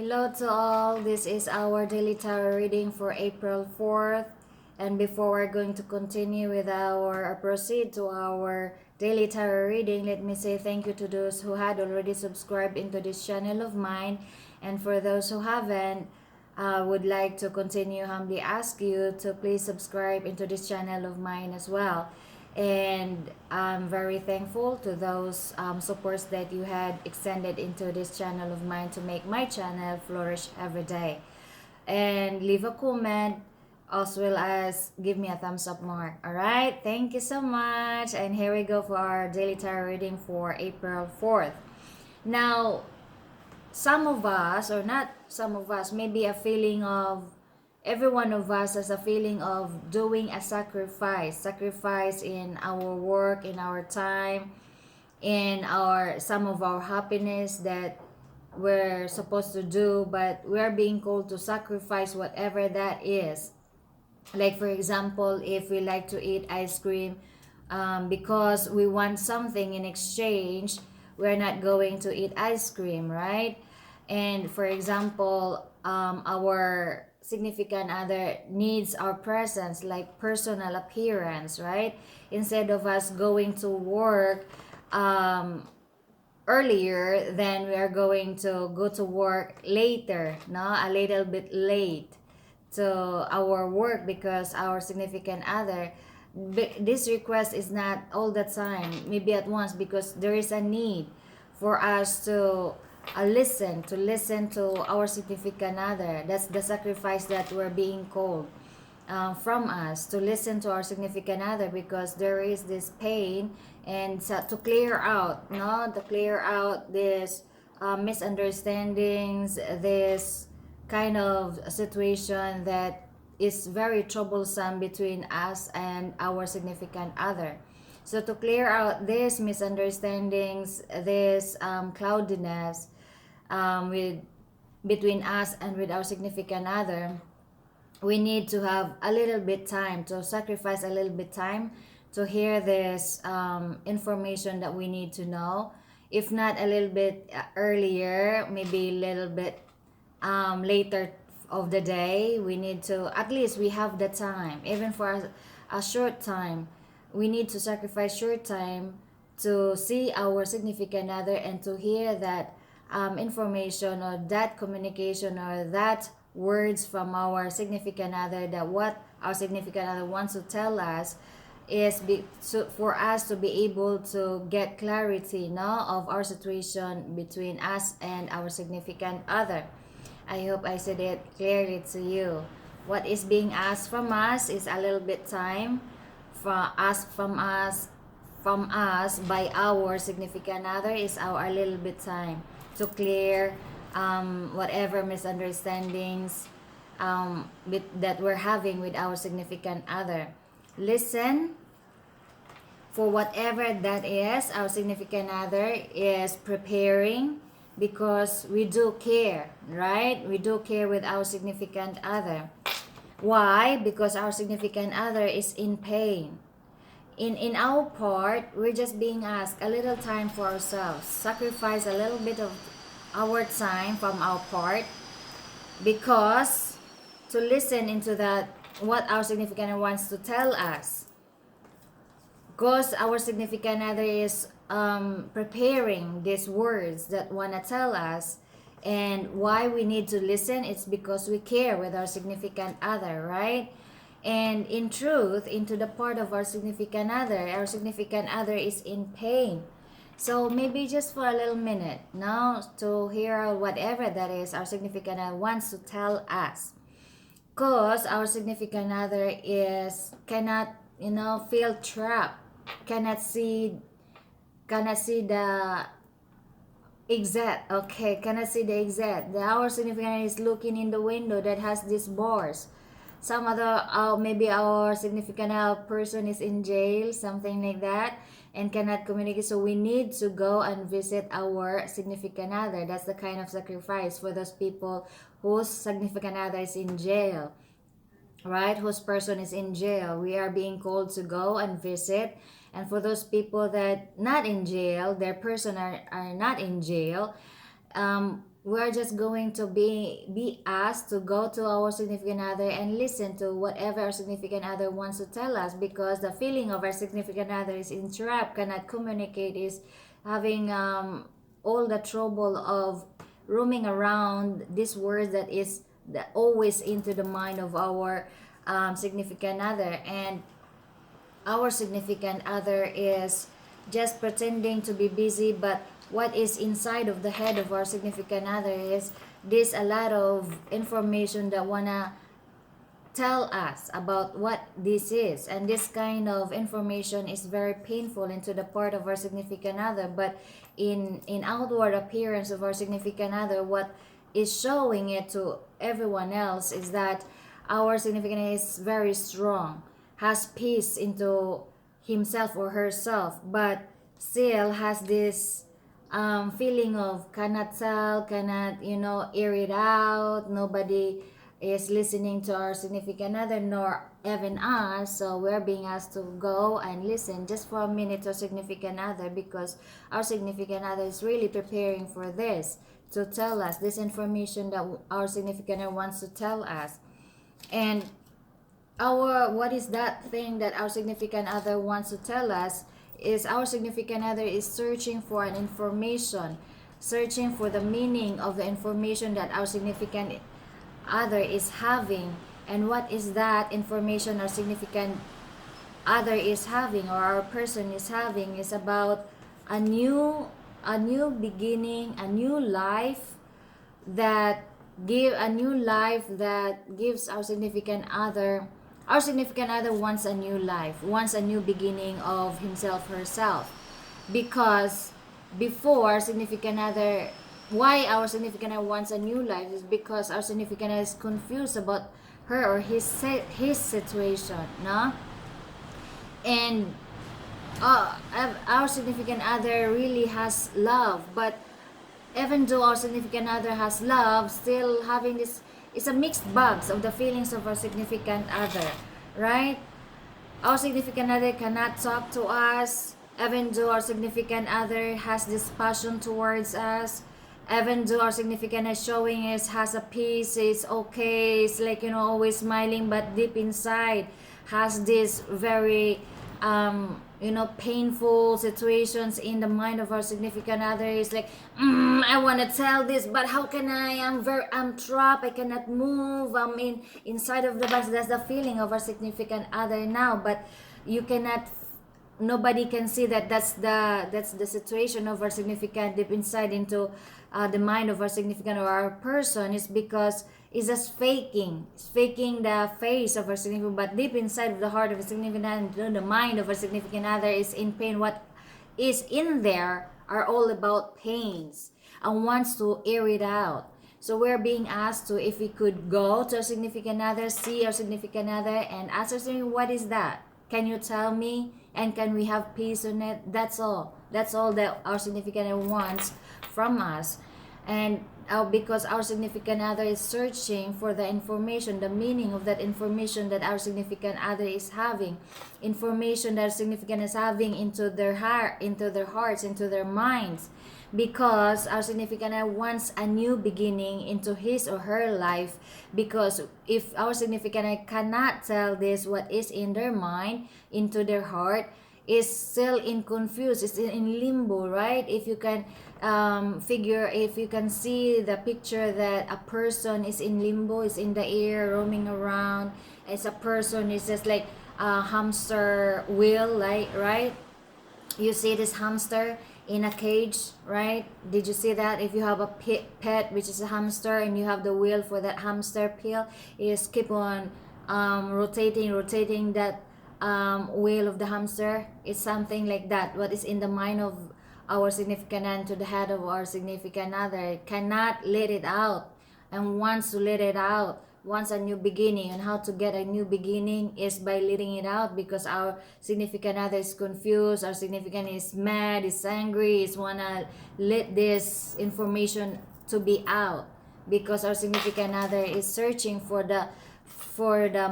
Hello to all. This is our daily tarot reading for April 4th. And before we're going to continue with our proceed to our daily tarot reading, let me say thank you to those who had already subscribed into this channel of mine. And for those who haven't, I would like to continue humbly ask you to please subscribe into this channel of mine as well. And I'm very thankful to those supports that you had extended into this channel of mine to make my channel flourish every day. And leave a comment as well as give me a thumbs up mark. Alright, thank you so much. And here we go for our daily tarot reading for April 4th. Now, some of us, or not some of us, maybe a feeling of every one of us has a feeling of doing a sacrifice in our work, in our time, in our some of our happiness that we're supposed to do, but we're being called to sacrifice whatever that is. Like for example, if we like to eat ice cream, because we want something in exchange, we're not going to eat ice cream, right? And for example, our significant other needs our presence, like personal appearance, right? Instead of us going to work earlier, then we are going to go to work later, no, a little bit late to our work because our significant other, this request is not all the time, maybe at once, because there is a need for us to listen to our significant other. That's the sacrifice that we're being called from us, to listen to our significant other, because there is this pain, and so to clear out, no, to clear out this misunderstandings, this kind of situation that is very troublesome between us and our significant other. So to clear out these misunderstandings, this cloudiness with between us and with our significant other, we need to have a little bit time to sacrifice a little bit time to hear this information that we need to know. If not a little bit earlier, maybe a little bit later of the day, we need to, at least we have the time, even for a short time. We need to sacrifice short time to see our significant other and to hear that information, or that communication, or that words from our significant other, that what our significant other wants to tell us is so for us to be able to get clarity, no, of our situation between us and our significant other. I hope I said it clearly to you. What is being asked from us is a little bit time from us by our significant other, is our a little bit time to clear whatever misunderstandings that we're having with our significant other. Listen for whatever that is our significant other is preparing, because we do care, right? We do care with our significant other. Why? Because our significant other is in pain. In our part, we're just being asked a little time for ourselves, sacrifice a little bit of our time from our part, because to listen into that what our significant other wants to tell us, because our significant other is preparing these words that want to tell us. And why we need to listen, it's because we care with our significant other, right? And in truth, into the part of our significant other is in pain. So maybe just for a little minute now to hear whatever that is our significant other wants to tell us, because our significant other is cannot, feel trapped, cannot see the exact, okay, cannot see the exact. Our significant other is looking in the window that has these bars. Some other, maybe our significant other person is in jail, something like that, and cannot communicate. So we need to go and visit our significant other. That's the kind of sacrifice for those people whose significant other is in jail, right? Whose person is in jail. We are being called to go and visit. And for those people that not in jail, their person are not in jail, we're just going to be asked to go to our significant other and listen to whatever our significant other wants to tell us, because the feeling of our significant other is entrapped, cannot communicate, is having all the trouble of roaming around this word that is always into the mind of our significant other. And our significant other is just pretending to be busy, but what is inside of the head of our significant other is this a lot of information that wanna tell us about what this is, and this kind of information is very painful into the part of our significant other. But in outward appearance of our significant other, what is showing it to everyone else is that our significant other is very strong, has peace into himself or herself, but still has this feeling of cannot tell, cannot, air it out. Nobody is listening to our significant other, nor even us. So we're being asked to go and listen just for a minute to our significant other, because our significant other is really preparing for this, to tell us this information that our significant other wants to tell us. And what is that thing that our significant other wants to tell us is our significant other is searching for an information, searching for the meaning of the information that our significant other is having. And what is that information our significant other is having, or our person is having, is about a new beginning, a new life that gives our significant other. Our significant other wants a new life, wants a new beginning of himself, herself. Because before, significant other, why our significant other wants a new life is because our significant other is confused about her or his situation, no? And our significant other really has love, but even though our significant other has love, still having this, it's a mixed bags of the feelings of our significant other, right? Our significant other cannot talk to us, even though our significant other has this passion towards us, even though our significant other showing is has a peace, it's okay, it's like, always smiling, but deep inside has this very painful situations in the mind of our significant other. Is like, I want to tell this, but how can I'm trapped, I cannot move, I'm inside of the box. That's the feeling of our significant other now. But you cannot, nobody can see that that's the situation of our significant deep inside into the mind of our significant or our person, is because it's just faking the face of our significant, but deep inside of the heart of a significant other, the mind of a significant other is in pain. What is in there are all about pains and wants to air it out. So we're being asked to, if we could go to our significant other, see our significant other, and ask our significant, what is that? Can you tell me? And can we have peace on it? That's all. That's all that our significant other wants from us. And because our significant other is searching for the information, the meaning of that information that our significant other is having, information that our significant is having into their heart, into their hearts, into their minds. Because our significant other wants a new beginning into his or her life. Because if our significant other cannot tell this, what is in their mind, into their heart, is still in confused, is in limbo, right? If you can if you can see the picture that a person is in limbo, is in the air roaming around, as a person is just like a hamster wheel, like, right? You see this hamster in a cage, right? Did you see that? If you have a pet which is a hamster, and you have the wheel for that hamster pill, you just keep on rotating that wheel of the hamster. It's something like that. What is in the mind of our significant other, to the head of our significant other, cannot let it out, and wants to let it out, wants a new beginning. And how to get a new beginning is by letting it out, because our significant other is confused, our significant is mad, is angry, is wanna let this information to be out, because our significant other is searching for the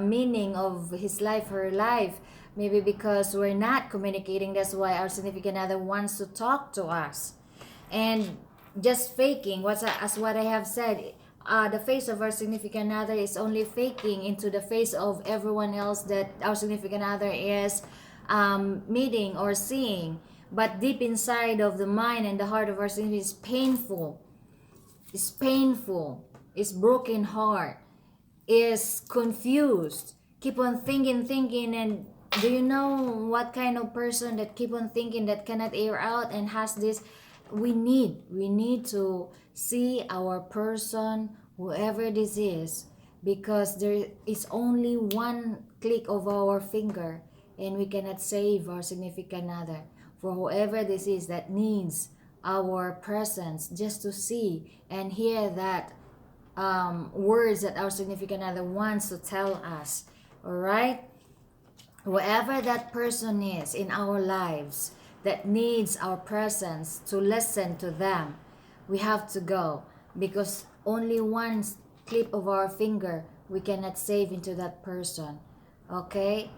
meaning of his life, her life. Maybe because we're not communicating, that's why our significant other wants to talk to us. And just faking as what I have said. The face of our significant other is only faking into the face of everyone else that our significant other is meeting or seeing. But deep inside of the mind and the heart of our significant is painful. It's painful. It's broken heart. Is confused. Keep on thinking, and do you know what kind of person that keep on thinking that cannot air out and has this? We need to see our person, whoever this is, because there is only one click of our finger and we cannot save our significant other. For whoever this is that needs our presence, just to see and hear that words that our significant other wants to tell us. All right, whoever that person is in our lives that needs our presence, to listen to them, we have to go, because only one clip of our finger we cannot save into that person. Okay,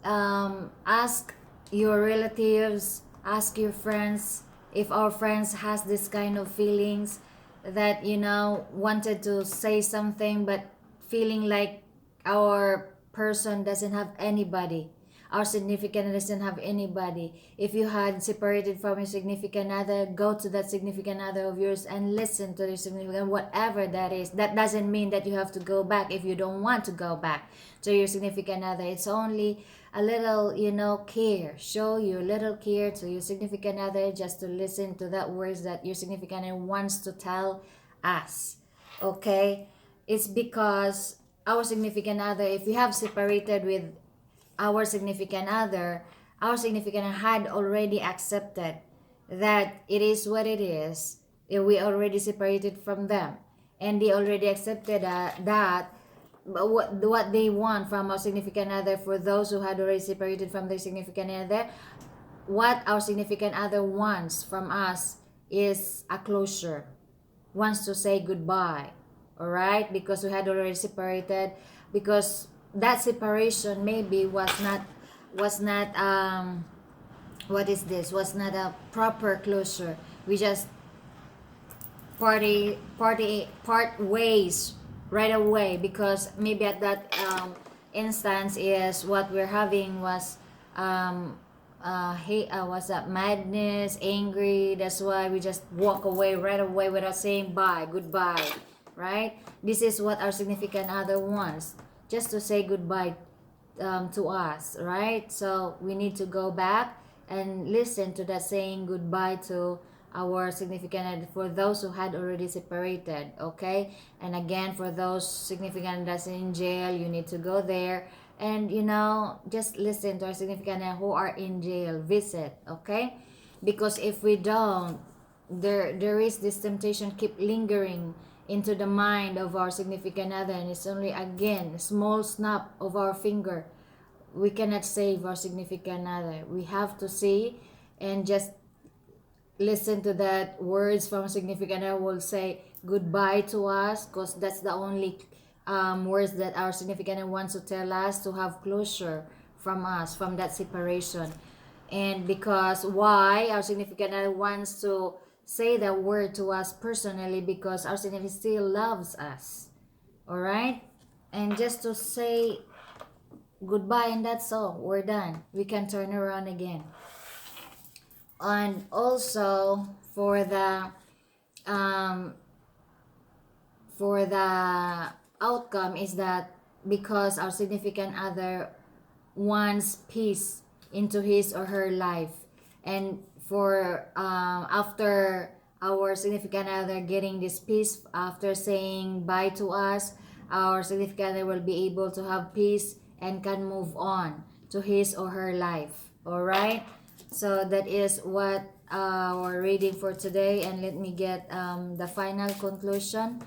ask your relatives, ask your friends, if our friends has this kind of feelings, that wanted to say something but feeling like our person doesn't have anybody, our significant other doesn't have anybody. If you had separated from your significant other, go to that significant other of yours and listen to the significant, whatever that is. That doesn't mean that you have to go back if you don't want to go back to your significant other. It's only a little, care. Show your little care to your significant other, just to listen to that words that your significant other wants to tell us. Okay? It's because our significant other, if we have separated with our significant other, our significant other had already accepted that it is what it is. We already separated from them, and they already accepted that what they want from our significant other. For those who had already separated from their significant other, what our significant other wants from us is a closure, wants to say goodbye. All right, because we had already separated, because that separation maybe was not what is this, was not a proper closure. We just part ways right away, because maybe at that instance is what we're having was was that madness, angry. That's why we just walk away right away without saying goodbye, right? This is what our significant other wants, just to say goodbye to us, right? So we need to go back and listen to that saying goodbye to our significant other, for those who had already separated. Okay, and again, for those significant others in jail, you need to go there and just listen to our significant other who are in jail, visit. Okay, because if we don't, there is this temptation keep lingering into the mind of our significant other, and it's only again a small snap of our finger. We cannot save our significant other. We have to see and just listen to that words from significant other will say goodbye to us, because that's the only words that our significant other wants to tell us, to have closure from us, from that separation. And because why our significant other wants to say that word to us personally, because our significant still loves us. All right, and just to say goodbye, and that's all, we're done, we can turn around again. And also for the outcome is that, because our significant other wants peace into his or her life, and for after our significant other getting this peace, after saying bye to us, our significant other will be able to have peace and can move on to his or her life. All right, so that is what our reading for today. And let me get the final conclusion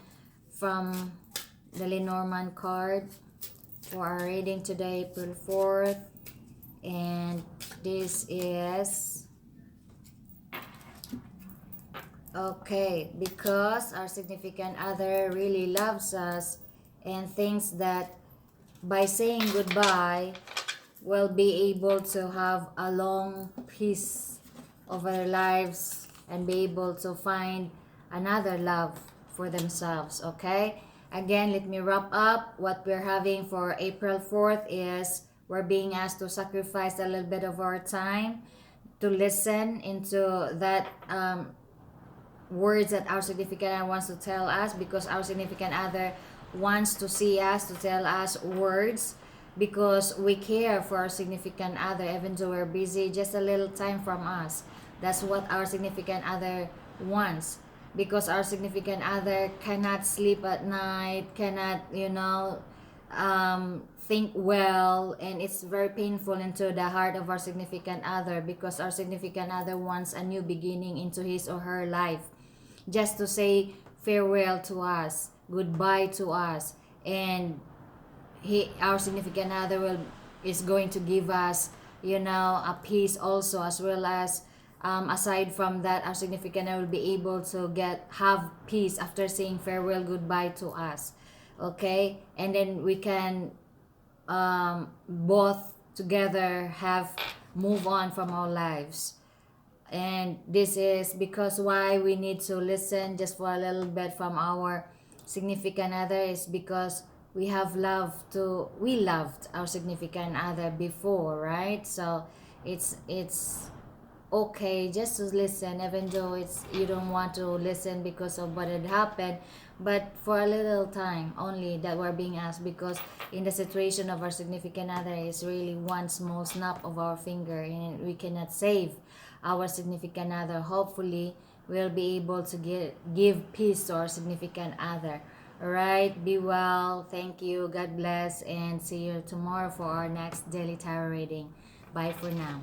from the Lenormand card for our reading today, April 4th. And this is okay, because our significant other really loves us and thinks that by saying goodbye we'll be able to have a long peace of our lives and be able to find another love for themselves. Okay, again, let me wrap up. What we're having for April 4th is we're being asked to sacrifice a little bit of our time to listen into that words that our significant other wants to tell us, because our significant other wants to see us, to tell us words, because we care for our significant other even though we're busy. Just a little time from us, that's what our significant other wants, because our significant other cannot sleep at night, cannot, think well, and it's very painful into the heart of our significant other, because our significant other wants a new beginning into his or her life, just to say farewell to us, goodbye to us, and our significant other will is going to give us, a peace also, as well as, aside from that, our significant other will be able to have peace after saying farewell, goodbye to us. Okay, and then we can, both together have move on from our lives. And this is because why we need to listen just for a little bit from our significant other is because we loved our significant other before, right? So it's okay just to listen, even though it's you don't want to listen because of what had happened, but for a little time only that we're being asked, because in the situation of our significant other is really one small snap of our finger, and we cannot save our significant other. Hopefully we'll be able to give peace to our significant other. All right, be well, thank you, God bless, and see you tomorrow for our next daily tarot reading. Bye for now.